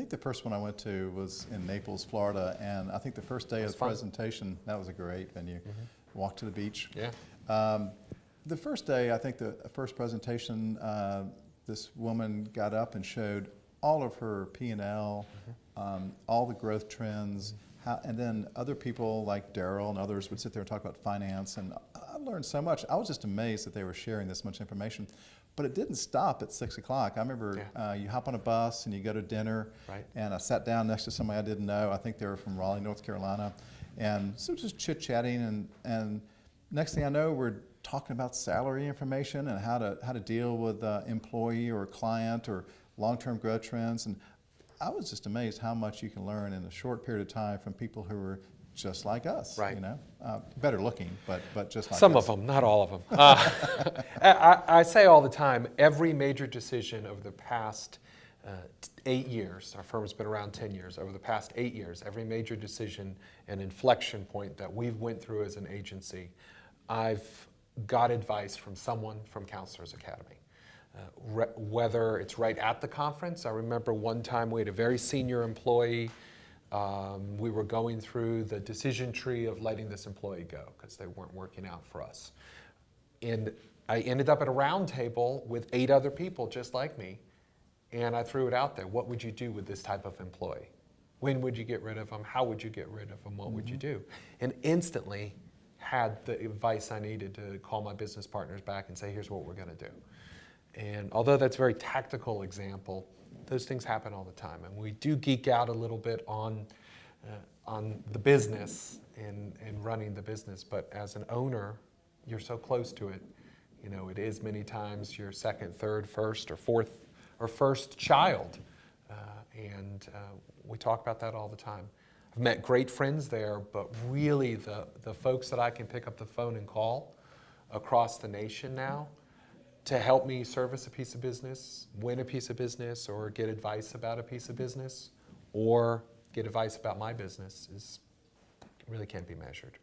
think the first one I went to was in Naples, Florida, and I think the first day of the presentation, that was a great venue. Walked to the beach. Yeah. The first day, I think the first presentation, this woman got up and showed all of her P&L, all the growth trends, and then other people like Daryl and others would sit there and talk about finance, and I learned so much. I was just amazed that they were sharing this much information. But it didn't stop at 6 o'clock. I remember you hop on a bus and you go to dinner, and I sat down next to somebody I didn't know. I think they were from Raleigh, North Carolina. And so just chit-chatting, and next thing I know, we're talking about salary information and how to deal with employee or client or long-term growth trends. And I was just amazed how much you can learn in a short period of time from people who are just like us, you know, better looking, but just like Some us. of them, not all of them. I say all the time, every major decision over the past 8 years, our firm's been around 10 years, over the past 8 years, every major decision and inflection point that we've went through as an agency, I've got advice from someone from Counselors Academy. Whether it's right at the conference, I remember one time we had a very senior employee. We were going through the decision tree of letting this employee go because they weren't working out for us. And I ended up at a round table with 8 other people just like me, and I threw it out there. What would you do with this type of employee? When would you get rid of them? How would you get rid of them? What would you do? And instantly had the advice I needed to call my business partners back and say, here's what we're going to do. And although that's a very tactical example, those things happen all the time. And we do geek out a little bit on the business and running the business. But as an owner, you're so close to it. You know, it is many times your second, third, first, or fourth, or first child. And we talk about that all the time. I've met great friends there, but really the folks that I can pick up the phone and call across the nation now to help me service a piece of business, win a piece of business, or get advice about a piece of business, or get advice about my business really can't be measured.